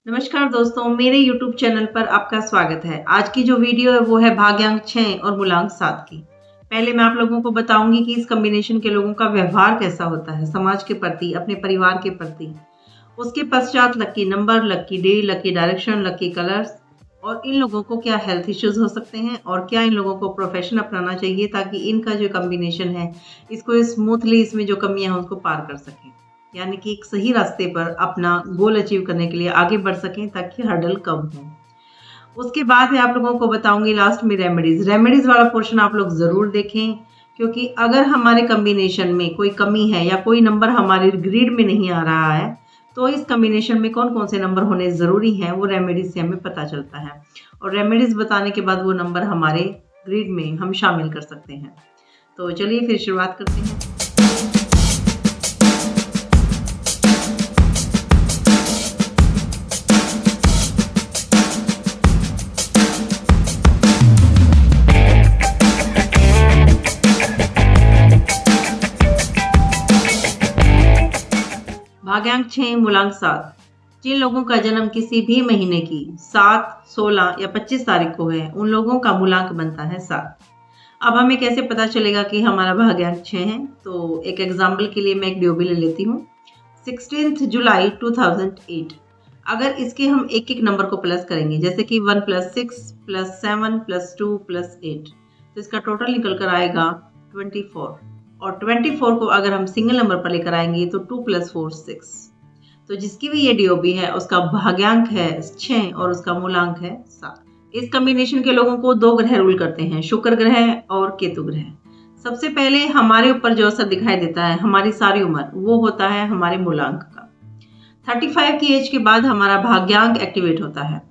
नमस्कार दोस्तों, मेरे YouTube चैनल पर आपका स्वागत है। आज की जो वीडियो है वो है भाग्यांक 6 और मूलांक 7 की। पहले मैं आप लोगों को बताऊंगी कि इस कॉम्बिनेशन के लोगों का व्यवहार कैसा होता है समाज के प्रति, अपने परिवार के प्रति। उसके पश्चात lucky number, lucky day, lucky direction, lucky colours और इन लोगों को क्या हेल्थ इश्यूज हो सकते हैं और क्या इन लोगों को प्रोफेशन अपनाना चाहिए ताकि इनका जो कॉम्बिनेशन है इसको स्मूथली इसमें जो कमियां हैं उसको पार कर सकें, यानी कि एक सही रास्ते पर अपना गोल अचीव करने के लिए आगे बढ़ सकें ताकि हर्डल कम हो। उसके बाद मैं आप लोगों को बताऊंगी लास्ट में रेमेडीज वाला पोर्शन आप लोग ज़रूर देखें, क्योंकि अगर हमारे कॉम्बिनेशन में कोई कमी है या कोई नंबर हमारे ग्रिड में नहीं आ रहा है तो इस कॉम्बिनेशन में कौन कौन से नंबर होने ज़रूरी हैं वो रेमेडीज से हमें पता चलता है और रेमेडीज बताने के बाद वो नंबर हमारे ग्रिड में हम शामिल कर सकते हैं। तो चलिए फिर शुरुआत करते हैं। भाग्यांक 6 मूलांक 7। जिन लोगों का जन्म किसी भी महीने की 7, 16 या 25 तारीख को है उन लोगों का मूलांक बनता है 7। अब हमें कैसे पता चलेगा कि हमारा भाग्यांक 6 है? तो एक एग्जाम्पल के लिए मैं एक ड्यूबी ले लेती हूँ। 16 जुलाई 2008। अगर इसके हम एक एक नंबर को प्लस करेंगे, जैसे कि 1 + 6 + 7 + 2 + 8, तो इसका टोटल निकल कर आएगा 24। और 24 को अगर हम सिंगल नंबर पर लेकर आएंगे तो 2 + 4 6। तो जिसकी भी ये डीओबी है उसका भाग्यांक है 6 और उसका मूलांक है 7। इस कॉम्बिनेशन के लोगों को 2 ग्रह रूल करते हैं, शुक्र ग्रह और केतु ग्रह। सबसे पहले हमारे ऊपर जो असर दिखाई देता है हमारी सारी उम्र, वो होता है हमारे मूलांक का। 35 की एज के बाद हमारा भाग्यांक एक्टिवेट होता है।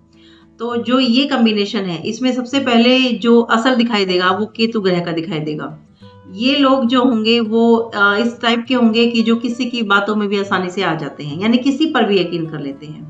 तो जो ये कॉम्बिनेशन है इसमें सबसे पहले जो असर दिखाई देगा वो केतु ग्रह का दिखाई देगा। ये लोग जो होंगे वो इस टाइप के होंगे कि जो किसी की बातों में भी आसानी से आ जाते हैं, यानी किसी पर भी यकीन कर लेते हैं,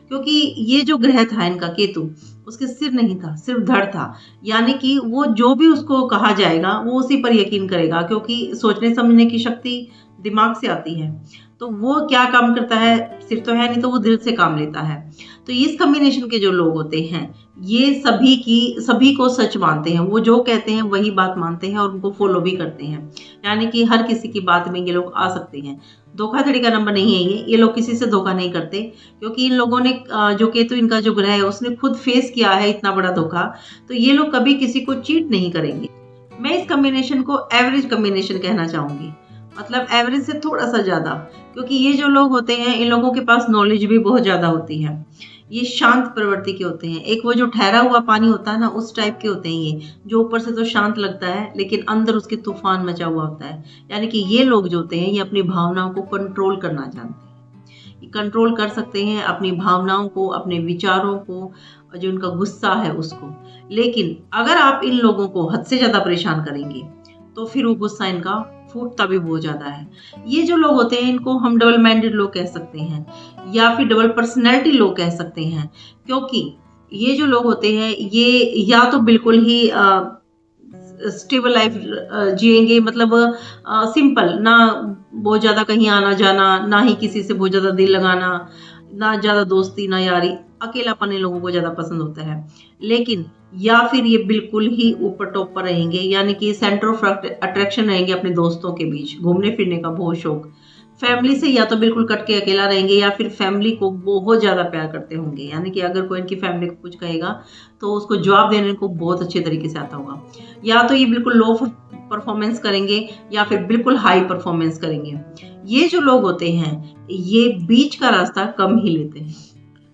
क्योंकि ये जो ग्रह था इनका केतु, उसके सिर नहीं था, सिर्फ धड़ था। यानी कि वो जो भी उसको कहा जाएगा वो उसी पर यकीन करेगा, क्योंकि सोचने समझने की शक्ति दिमाग से आती है। तो वो क्या काम करता है, सिर तो है नहीं तो वो दिल से काम लेता है। तो इस कॉम्बिनेशन के जो लोग होते हैं ये सभी को सच मानते हैं, वो जो कहते हैं वही बात मानते हैं और उनको फॉलो भी करते हैं, यानी कि हर किसी की बात में ये लोग आ सकते हैं। धोखाधड़ी का नंबर नहीं है ये लोग किसी से धोखा नहीं करते, क्योंकि इन लोगों ने जो केतु इनका जो ग्रह है उसने खुद फेस किया है इतना बड़ा धोखा, तो ये लोग कभी किसी को चीट नहीं करेंगे। मैं इस कॉम्बिनेशन को एवरेज कॉम्बिनेशन कहना चाहूंगी, मतलब एवरेज से थोड़ा सा ज्यादा, क्योंकि ये जो लोग होते हैं इन लोगों के पास नॉलेज भी बहुत ज्यादा होती है। ये शांत प्रवृत्ति के होते हैं, एक वो जो ठहरा हुआ पानी होता है ना उस टाइप के होते हैं ये, जो ऊपर से तो शांत लगता है लेकिन अंदर उसके तूफान मचा हुआ होता है। यानी कि ये लोग जो होते हैं ये अपनी भावनाओं को कंट्रोल करना जानते हैं, ये कंट्रोल कर सकते हैं अपनी भावनाओं को, अपने विचारों को, जो उनका गुस्सा है उसको। लेकिन अगर आप इन लोगों को हद से ज्यादा परेशान करेंगे तो फिर वो गुस्सा इनका फूटता भी बहुत ज्यादा है। ये जो लोग होते हैं इनको हम डबल माइंडेड लोग कह सकते हैं या फिर डबल पर्सनैलिटी लोग कह सकते हैं, क्योंकि ये जो लोग होते हैं ये या तो बिल्कुल ही स्टेबल लाइफ जिएंगे, मतलब सिंपल, ना बहुत ज्यादा कहीं आना जाना, ना ही किसी से बहुत ज्यादा दिल लगाना, ना ज्यादा दोस्ती ना यारी, अकेलापन इन लोगों को ज्यादा पसंद होता है। लेकिन या फिर ये बिल्कुल ही ऊपर टॉप पर रहेंगे, यानी कि सेंटर ऑफ अट्रैक्शन रहेंगे अपने दोस्तों के बीच, घूमने फिरने का बहुत शौक। फैमिली से या तो बिल्कुल कट के अकेला रहेंगे या फिर फैमिली को बहुत ज्यादा प्यार करते होंगे, यानी कि अगर कोई इनकी फैमिली को कुछ कहेगा तो उसको जवाब देने को बहुत अच्छे तरीके से आता होगा। या तो ये बिल्कुल लो परफॉर्मेंस करेंगे या फिर बिल्कुल हाई परफॉर्मेंस करेंगे। ये जो लोग होते हैं ये बीच का रास्ता कम ही लेते हैं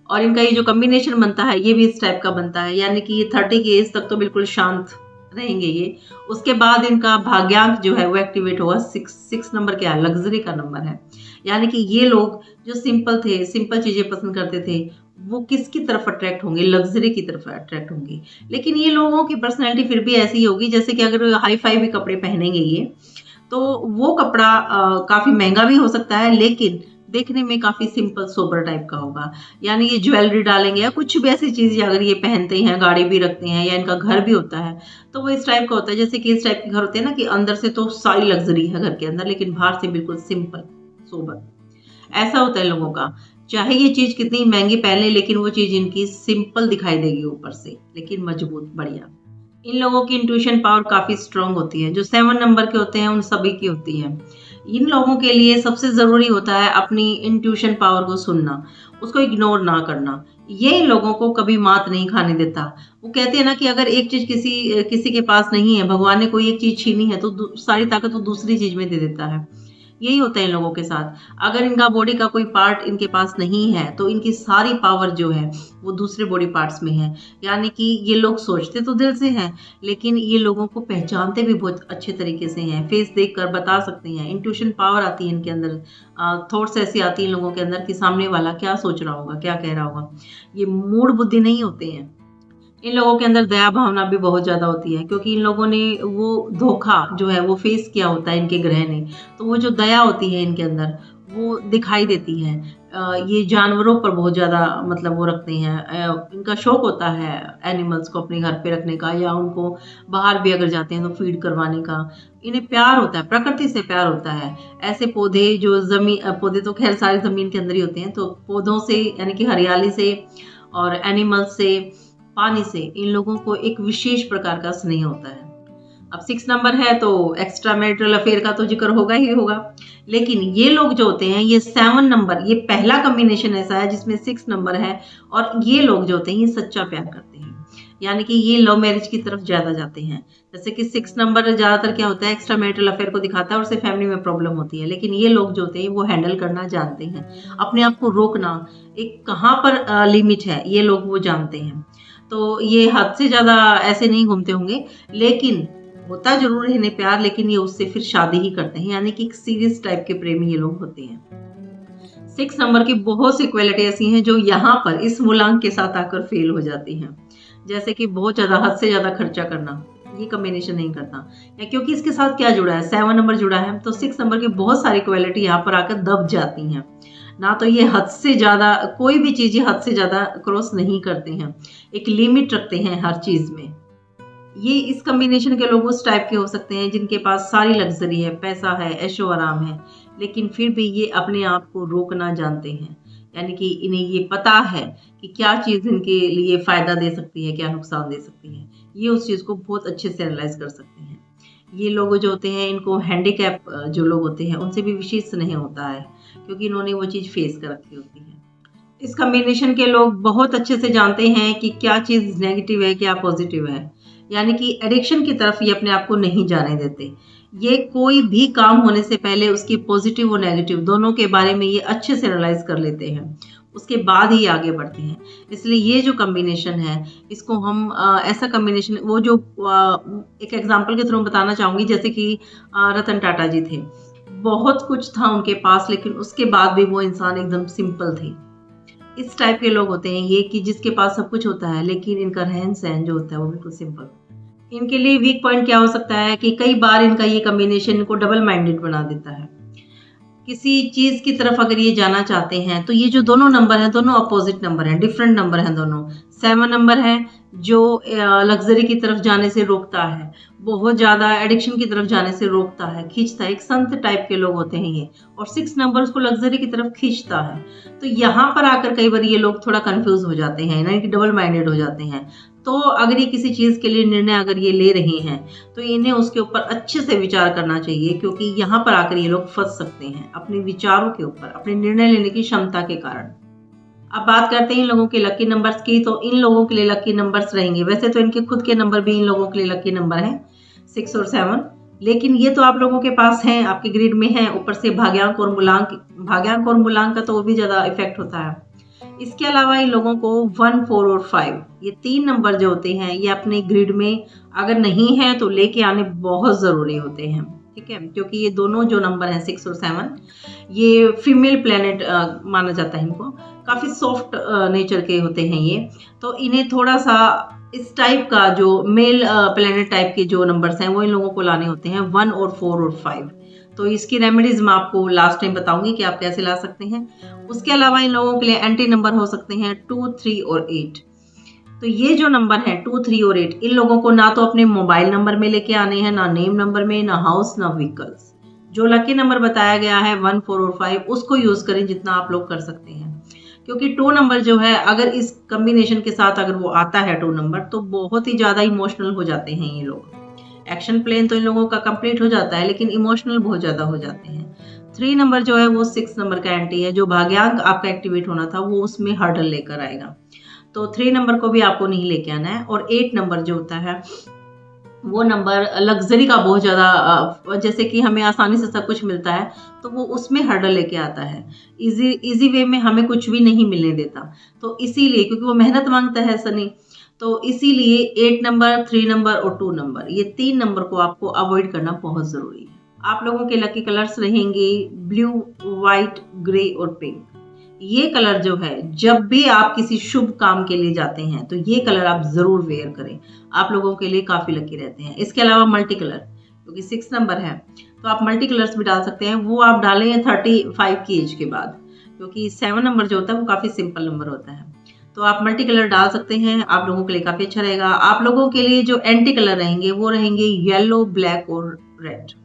और इनका ये जो कॉम्बिनेशन बनता है ये भी इस टाइप का बनता है, यानी कि ये 30 की एज तक तो बिल्कुल शांत रहेंगे ये। उसके बाद इनका भाग्यांक जो है वो एक्टिवेट होगा 6 नंबर क्या है, लग्जरी का नंबर है। यानी कि ये लोग जो सिंपल थे, सिंपल चीजें पसंद करते थे, वो किसकी तरफ अट्रैक्ट होंगे, लग्जरी की तरफ अट्रैक्ट होंगे। लेकिन ये लोगों की पर्सनैलिटी फिर भी ऐसी होगी, जैसे कि अगर हाई फाई भी कपड़े पहनेंगे ये तो वो कपड़ा काफी महंगा भी हो सकता है लेकिन देखने में काफी सिंपल सोबर टाइप का होगा। यानी ये ज्वेलरी डालेंगे या कुछ भी ऐसी चीज अगर ये पहनते हैं, गाड़ी भी रखते हैं या इनका घर भी होता है तो वो इस टाइप का होता है, जैसे कि इस टाइप के घर होते हैं ना कि अंदर से तो सारी लग्जरी है घर के अंदर लेकिन बाहर से बिल्कुल सिंपल सोबर, ऐसा होता है लोगों का। चाहे ये चीज कितनी महंगी पहन ले, लेकिन वो चीज इनकी सिंपल दिखाई देगी ऊपर से, लेकिन मजबूत, बढ़िया। इन लोगों की इंट्यूशन पावर काफी स्ट्रांग होती है। जो 7 नंबर के होते हैं उन सभी की होती है। इन लोगों के लिए सबसे जरूरी होता है अपनी इंट्यूशन पावर को सुनना, उसको इग्नोर ना करना। ये इन लोगों को कभी मात नहीं खाने देता। वो कहते हैं ना कि अगर एक चीज किसी किसी के पास नहीं है, भगवान ने कोई एक चीज छीनी है, तो सारी ताकत वो दूसरी चीज में दे देता है। यही होता है इन लोगों के साथ। अगर इनका बॉडी का कोई पार्ट इनके पास नहीं है तो इनकी सारी पावर जो है वो दूसरे बॉडी पार्ट्स में है। यानी कि ये लोग सोचते तो दिल से हैं, लेकिन ये लोगों को पहचानते भी बहुत अच्छे तरीके से हैं। फेस देखकर बता सकते हैं। इंट्यूशन पावर आती है इनके अंदर। थॉट्स ऐसी आती है इन लोगों के अंदर कि सामने वाला क्या सोच रहा होगा, क्या कह रहा होगा। ये मूड बुद्धि नहीं होते हैं। इन लोगों के अंदर दया भावना भी बहुत ज्यादा होती है, क्योंकि इन लोगों ने वो धोखा जो है वो फेस किया होता है इनके ग्रह ने। तो वो जो दया होती है इनके अंदर वो दिखाई देती है। ये जानवरों पर बहुत ज्यादा मतलब वो रखते हैं। इनका शौक होता है एनिमल्स को अपने घर पे रखने का, या उनको बाहर भी अगर जाते हैं तो फीड करवाने का। इन्हें प्यार होता है, प्रकृति से प्यार होता है। ऐसे पौधे जो जमीन, पौधे तो खैर सारे जमीन के अंदर ही होते हैं, तो पौधों से यानी कि हरियाली से और एनिमल्स से, पानी से इन लोगों को एक विशेष प्रकार का स्नेह होता है। अब 6 नंबर है तो एक्स्ट्रा मैरिटल अफेयर का तो जिक्र होगा ही होगा। लेकिन ये लोग जो होते हैं, ये 7 नंबर, ये पहला कॉम्बिनेशन ऐसा है जिसमें 6 नंबर है, और ये लोग जो होते हैं ये सच्चा प्यार करते हैं। यानी कि ये लव मैरिज की तरफ ज्यादा जाते हैं। जैसे कि 6 नंबर ज्यादातर क्या होता है, एक्स्ट्रा मैरिटल अफेयर को दिखाता है और उससे फैमिली में प्रॉब्लम होती है। लेकिन ये लोग जो होते हैं वो हैंडल करना जानते हैं, अपने आप को रोकना, एक कहाँ पर लिमिट है ये लोग वो जानते हैं। तो ये हद से ज्यादा ऐसे नहीं घूमते होंगे, लेकिन होता जरूर है इन्हें प्यार, लेकिन ये उससे फिर शादी ही करते हैं। यानी कि एक सीरियस टाइप के प्रेमी ये लोग होते हैं। 6 नंबर की बहुत सी क्वालिटी ऐसी हैं जो यहाँ पर इस मूलांक के साथ आकर फेल हो जाती हैं। जैसे कि बहुत ज्यादा, हद से ज्यादा खर्चा करना, ये कॉम्बिनेशन नहीं करता। या क्योंकि इसके साथ क्या जुड़ा है, 7 नंबर जुड़ा है, तो 6 नंबर की बहुत सारी क्वालिटी यहाँ पर आकर दब जाती हैं। ना तो ये हद से ज्यादा, कोई भी चीज ये हद से ज्यादा क्रॉस नहीं करते हैं, एक लिमिट रखते हैं हर चीज में। ये इस कॉम्बिनेशन के लोग उस टाइप के हो सकते हैं जिनके पास सारी लग्जरी है, पैसा है, ऐशो आराम है, लेकिन फिर भी ये अपने आप को रोकना जानते हैं। यानी कि इन्हें ये पता है कि क्या चीज इनके लिए फायदा दे सकती है, क्या नुकसान दे सकती है। ये उस चीज को बहुत अच्छे से एनालाइज कर सकते हैं। ये लोग जो होते हैं, इनको हैंडीकैप जो लोग होते हैं उनसे भी विशेष स्नेह होता है, क्योंकि इन्होंने वो चीज फेस कर रखी होती है। इस कॉम्बिनेशन के लोग बहुत अच्छे से जानते हैं कि क्या चीज नेगेटिव है, क्या पॉजिटिव है। यानी कि एडिक्शन की तरफ ये अपने आप को नहीं जाने देते। ये कोई भी काम होने से पहले उसकी पॉजिटिव और नेगेटिव दोनों के बारे में ये अच्छे से एनालाइज कर लेते हैं, उसके बाद ही आगे बढ़ते हैं। इसलिए ये जो कॉम्बिनेशन है, इसको हम ऐसा कॉम्बिनेशन, वो जो एक एग्जांपल के थ्रू बताना चाहूंगी। जैसे कि रतन टाटा जी थे, बहुत कुछ था उनके पास, लेकिन उसके बाद भी वो इंसान एकदम सिंपल थे। इस टाइप के लोग होते हैं ये, कि जिसके पास सब कुछ होता है लेकिन इनका रहन सहन जो होता है वो बिल्कुल सिंपल। इनके लिए वीक पॉइंट क्या हो सकता है कि कई बार इनका ये कॉम्बिनेशन इनको डबल माइंडेड बना देता है। किसी चीज की तरफ अगर ये जाना चाहते हैं तो ये जो दोनों नंबर हैं, दोनों अपोजिट नंबर हैं, डिफरेंट नंबर हैं दोनों। 7 नंबर है जो लग्जरी की तरफ जाने से रोकता है, बहुत ज्यादा एडिक्शन की तरफ जाने से रोकता है, खींचता है। एक संत टाइप के लोग होते हैं ये। और 6 नंबर उसको लग्जरी की तरफ खींचता है। तो यहाँ पर आकर कई बार ये लोग थोड़ा कंफ्यूज हो जाते हैं, यानी कि डबल माइंडेड हो जाते हैं। तो अगर ये किसी चीज के लिए निर्णय अगर ये ले रहे हैं तो इन्हें उसके ऊपर अच्छे से विचार करना चाहिए, क्योंकि यहाँ पर आकर ये लोग फंस सकते हैं अपने विचारों के ऊपर, अपने निर्णय लेने की क्षमता के कारण। अब बात करते हैं इन लोगों के लकी नंबर्स की। तो इन लोगों के लिए लकी नंबर्स रहेंगे, वैसे तो इनके खुद के नंबर भी इन लोगों के लिए लकी नंबर हैं, 6 और 7, लेकिन ये तो आप लोगों के पास हैं, आपके ग्रिड में है। ऊपर से भाग्यांक और मूलांक का तो वो भी ज्यादा इफेक्ट होता है। इसके अलावा इन लोगों को 1, 4 और 5, ये 3 नंबर जो होते हैं ये अपने ग्रिड में अगर नहीं है तो लेके आने बहुत जरूरी होते हैं। ठीक है, क्योंकि ये दोनों जो नंबर हैं 6 और 7, ये फीमेल प्लेनेट माना जाता है। इनको काफी सॉफ्ट नेचर के होते हैं ये। तो इन्हें थोड़ा सा इस टाइप का जो मेल प्लेनेट टाइप के जो नंबर्स हैं वो इन लोगों को लाने होते हैं, 1 और 4 और 5। तो इसकी रेमेडीज मैं आपको लास्ट टाइम बताऊंगी कि आप कैसे ला सकते हैं। उसके अलावा इन लोगों के लिए एंटी नंबर हो सकते हैं 2, 3 और 8। तो ये जो नंबर है 2, 3 और 8, इन लोगों को ना तो अपने मोबाइल नंबर में लेके आने हैं, ना नेम नंबर में, ना हाउस, ना व्हीकल्स। जो लकी नंबर बताया गया है 1, 4 और 5, उसको यूज करें जितना आप लोग कर सकते हैं। क्योंकि 2 नंबर जो है अगर इस कॉम्बिनेशन के साथ अगर वो आता है 2 नंबर तो बहुत ही ज़्यादा इमोशनल हो जाते हैं ये लोग। एक्शन प्लान तो इन लोगों का कंप्लीट हो जाता है लेकिन इमोशनल बहुत ज़्यादा हो जाते हैं। 3 नंबर जो है वो 6 नंबर का एंटी है, जो भाग्यांक आपका एक्टिवेट होना था वो उसमें हर्डल लेकर आएगा। तो 3 नंबर को भी आपको नहीं लेके आना है। और 8 नंबर जो होता है वो नंबर लग्जरी का बहुत ज़्यादा, जैसे कि हमें आसानी से सब कुछ मिलता है तो वो उसमें हर्डल लेके आता है। इजी वे में हमें कुछ भी नहीं मिलने देता। तो इसीलिए क्योंकि वो मेहनत मांगता है शनि, तो इसीलिए 8 नंबर, 3 नंबर और 2 नंबर, ये 3 नंबर को आपको अवॉइड करना बहुत ज़रूरी है। आप लोगों के लकी कलर्स रहेंगे ब्लू, व्हाइट, ग्रे और पिंक। ये कलर जो है जब भी आप किसी शुभ काम के लिए जाते हैं तो ये कलर आप जरूर वेयर करें, आप लोगों के लिए काफी लकी रहते हैं। इसके अलावा मल्टी कलर, क्योंकि 6 नंबर है तो आप मल्टी कलर्स भी डाल सकते हैं, वो आप डालें 35 की एज के बाद, क्योंकि 7 नंबर जो होता है वो काफी सिंपल नंबर होता है। तो आप मल्टी कलर डाल सकते हैं, आप लोगों के लिए काफी अच्छा रहेगा। आप लोगों के लिए जो एंटी कलर रहेंगे वो रहेंगे येलो, ब्लैक और रेड।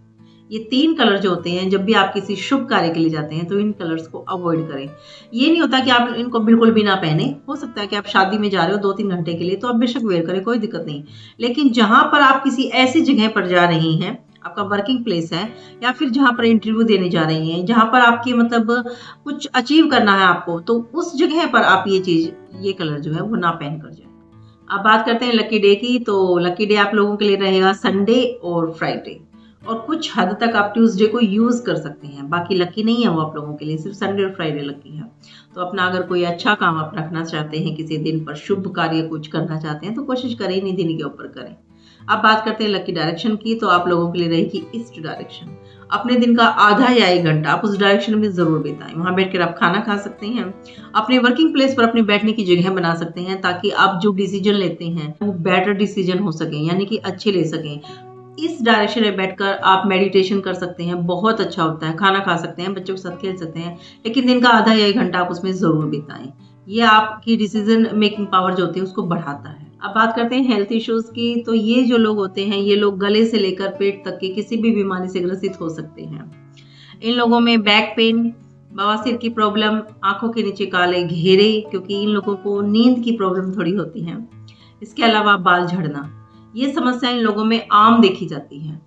ये 3 कलर जो होते हैं जब भी आप किसी शुभ कार्य के लिए जाते हैं तो इन कलर्स को अवॉइड करें। ये नहीं होता कि आप इनको बिल्कुल भी ना पहने, हो सकता है कि आप शादी में जा रहे हो 2-3 घंटे के लिए तो आप बेशक वेयर करें, कोई दिक्कत नहीं। लेकिन जहां पर आप किसी ऐसी जगह पर जा रही हैं, आपका वर्किंग प्लेस है या फिर जहां पर इंटरव्यू देने जा रही हैं, जहां पर आपकी मतलब कुछ अचीव करना है आपको, तो उस जगह पर आप ये कलर जो है वो ना पहन कर जाए। अब बात करते हैं लकी डे की। तो लकी डे आप लोगों के लिए रहेगा संडे और फ्राइडे, और कुछ हद तक आप ट्यूसडे को यूज कर सकते हैं, बाकी लकी नहीं है वो आप लोगों के लिए, सिर्फ संडे और फ्राइडे लकी है। तो अपना अगर कोई अच्छा काम आप रखना चाहते हैं, किसी दिन पर शुभ कार्य कुछ करना चाहते हैं तो कोशिश करें इन्हीं दिन के ऊपर करें। अब बात करते हैं लकी डायरेक्शन की। तो आप लोगों के लिए रहेगी ईस्ट डायरेक्शन। अपने दिन का आधा या 1 घंटा आप उस डायरेक्शन में जरूर बिताएं। वहां बैठकर आप खाना खा सकते हैं, अपने वर्किंग प्लेस पर अपने बैठने की जगह बना सकते हैं, ताकि आप जो डिसीजन लेते हैं वो बेटर डिसीजन हो सके, यानी कि अच्छे ले सकें। इस डायरेक्शन में बैठकर आप मेडिटेशन कर सकते हैं, बहुत अच्छा होता है। खाना खा सकते हैं, बच्चों के साथ खेल सकते हैं, लेकिन दिन का आधा या 1 घंटा आप उसमें जरूर बिताएं। ये आपकी डिसीजन मेकिंग पावर जो होती है उसको बढ़ाता है। अब बात करते हैं हेल्थ इश्यूज की। तो ये जो लोग होते हैं ये लोग गले से लेकर पेट तक के किसी भी बीमारी से ग्रसित हो सकते हैं। इन लोगों में बैक पेन, बवासीर की प्रॉब्लम, आंखों के नीचे काले घेरे, क्योंकि इन लोगों को नींद की प्रॉब्लम थोड़ी होती है। इसके अलावा बाल झड़ना, ये समस्या इन लोगों में आम देखी जाती है।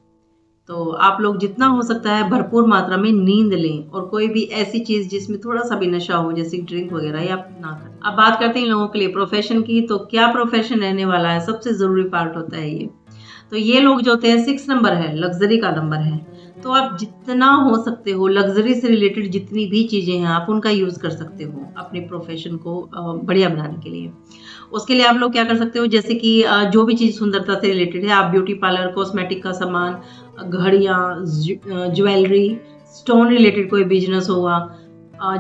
तो आप लोग जितना हो सकता है भरपूर मात्रा में नींद लें, और कोई भी ऐसी चीज जिसमें थोड़ा सा भी नशा हो जैसे ड्रिंक वगैरह या ना करें। अब बात करते हैं इन लोगों के लिए प्रोफेशन की। तो क्या प्रोफेशन रहने वाला है, सबसे जरूरी पार्ट होता है ये। तो ये लोग जो होते हैं 6 नंबर है, लग्जरी का नंबर है, तो आप जितना हो सकते हो लग्जरी से रिलेटेड जितनी भी चीजें हैं आप उनका यूज कर सकते हो अपने प्रोफेशन को बढ़िया बनाने के लिए। उसके लिए आप लोग क्या कर सकते हो, जैसे कि जो भी चीज सुंदरता से रिलेटेड है, आप ब्यूटी पार्लर, कॉस्मेटिक का सामान, घड़ियां, ज्वेलरी, स्टोन रिलेटेड कोई बिजनेस होगा,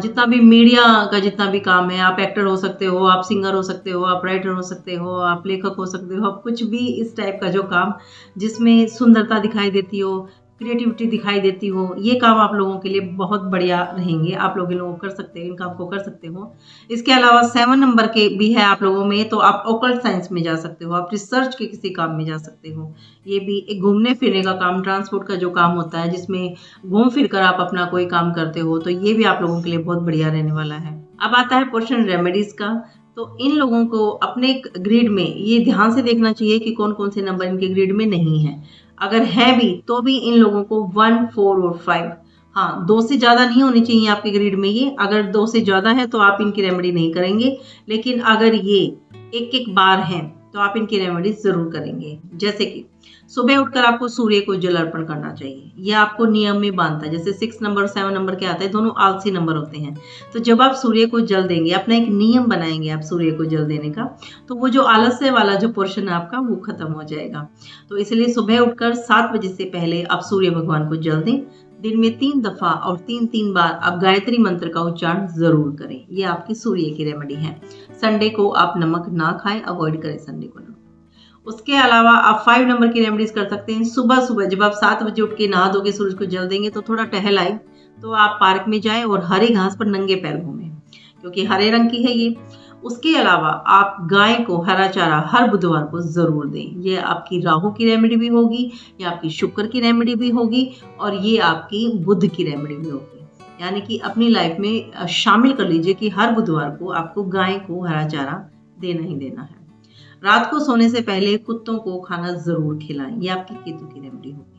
जितना भी मीडिया का जितना भी काम है, आप एक्टर हो सकते हो, आप सिंगर हो सकते हो, आप राइटर हो सकते हो, आप लेखक हो सकते हो, आप कुछ भी इस टाइप का जो काम जिसमें सुंदरता दिखाई देती हो, क्रिएटिविटी दिखाई देती हो, ये काम आप लोगों के लिए बहुत बढ़िया रहेंगे। आप लोग इन लोगों को कर सकते हो, इन काम को कर सकते हो। इसके अलावा 7 नंबर के भी है आप लोगों में, तो आप ऑकल्ट साइंस में जा सकते हो, आप रिसर्च के किसी काम में जा सकते हो। ये भी एक घूमने फिरने का काम, ट्रांसपोर्ट का जो काम होता है जिसमें घूम फिर कर आप अपना कोई काम करते हो, तो ये भी आप लोगों के लिए बहुत बढ़िया रहने वाला है। अब आता है पोर्शन रेमेडीज का। तो इन लोगों को अपने ग्रिड में ये ध्यान से देखना चाहिए कि कौन कौन से नंबर इनके ग्रिड में नहीं है। अगर है भी तो भी इन लोगों को 1, 4 और 5, हाँ 2 से ज्यादा नहीं होनी चाहिए आपके ग्रिड में। ये अगर 2 से ज्यादा है तो आप इनकी रेमेडी नहीं करेंगे, लेकिन अगर ये एक बार है तो आप इनकी रेमेडी जरूर करेंगे। जैसे कि सुबह उठकर आपको सूर्य को जल अर्पण करना चाहिए, यह आपको नियम में बांधता है। जैसे 6 नंबर और 7 नंबर के आता है, दोनों आलसी नंबर होते हैं, तो जब आप सूर्य को जल देंगे, अपना एक नियम बनाएंगे आप सूर्य को जल देने का, तो वो जो आलस्य वाला जो पोर्शन है आपका वो खत्म हो जाएगा। तो इसलिए सुबह उठकर 7 बजे से पहले आप सूर्य भगवान को जल दें। दिन में 3 दफा और 3-3 बार आप गायत्री मंत्र का उच्चारण जरूर करें। ये आपकी सूर्य की रेमेडी है। संडे को आप नमक ना खाएं, अवॉइड करें संडे को नमक। उसके अलावा आप 5 नंबर की रेमेडीज कर सकते हैं। सुबह सुबह जब आप 7 बजे उठ के नहा धो के सूरज को जल देंगे तो थोड़ा टहल आए, तो आप पार्क में जाएं और हरे घास पर नंगे पैर घूमें, क्योंकि हरे रंग की है ये। उसके अलावा आप गाय को हरा चारा हर बुधवार को जरूर दें। ये आपकी राहु की रेमेडी भी होगी, ये आपकी शुक्र की रेमेडी भी होगी, और ये आपकी बुध की रेमेडी भी होगी। यानी कि अपनी लाइफ में शामिल कर लीजिए कि हर बुधवार को आपको गाय को हरा चारा देना ही देना है। रात को सोने से पहले कुत्तों को खाना ज़रूर खिलाएं। ये आपकी केतु की रेमेडी होगी।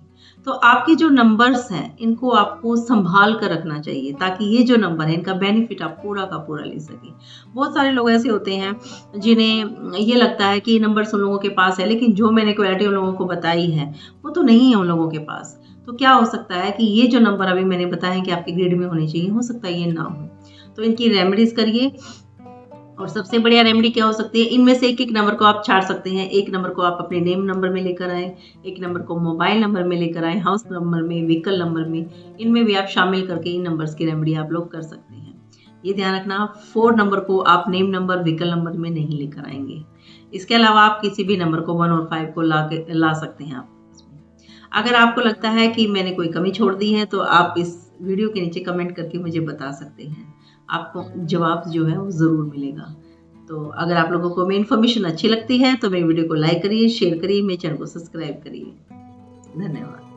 तो आपके जो नंबर्स हैं इनको आपको संभाल कर रखना चाहिए ताकि ये जो नंबर है इनका बेनिफिट आप पूरा का पूरा ले सकें। बहुत सारे लोग ऐसे होते हैं जिन्हें ये लगता है कि नंबर्स उन लोगों के पास है, लेकिन जो मैंने क्वालिटी उन लोगों को बताई है वो तो नहीं है उन लोगों के पास। तो क्या हो सकता है कि ये जो नंबर अभी मैंने बताया है कि आपके ग्रिड में होने चाहिए, हो सकता है ये ना हो। तो इनकी रेमेडीज करिए। और सबसे बढ़िया रेमेडी क्या हो सकती है, इनमें से एक एक नंबर को आप छाड़ सकते हैं। एक नंबर को आप अपने नेम नंबर में लेकर आए, एक नंबर को मोबाइल नंबर में लेकर आए, हाउस नंबर में, व्हीकल नंबर में, इनमें भी आप शामिल करके इन नंबर्स की रेमेडी आप लोग कर सकते हैं। ये ध्यान रखना, 4 नंबर को आप नेम नंबर, व्हीकल नंबर में नहीं लेकर आएंगे। इसके अलावा आप किसी भी नंबर को 1 और 5 को ला सकते हैं आप। अगर आपको लगता है कि मैंने कोई कमी छोड़ दी है तो आप इस वीडियो के नीचे कमेंट करके मुझे बता सकते हैं, आपको जवाब जो है वो ज़रूर मिलेगा। तो अगर आप लोगों को मेरी इन्फॉर्मेशन अच्छी लगती है तो मेरी वीडियो को लाइक करिए, शेयर करिए, मेरे चैनल को सब्सक्राइब करिए। धन्यवाद।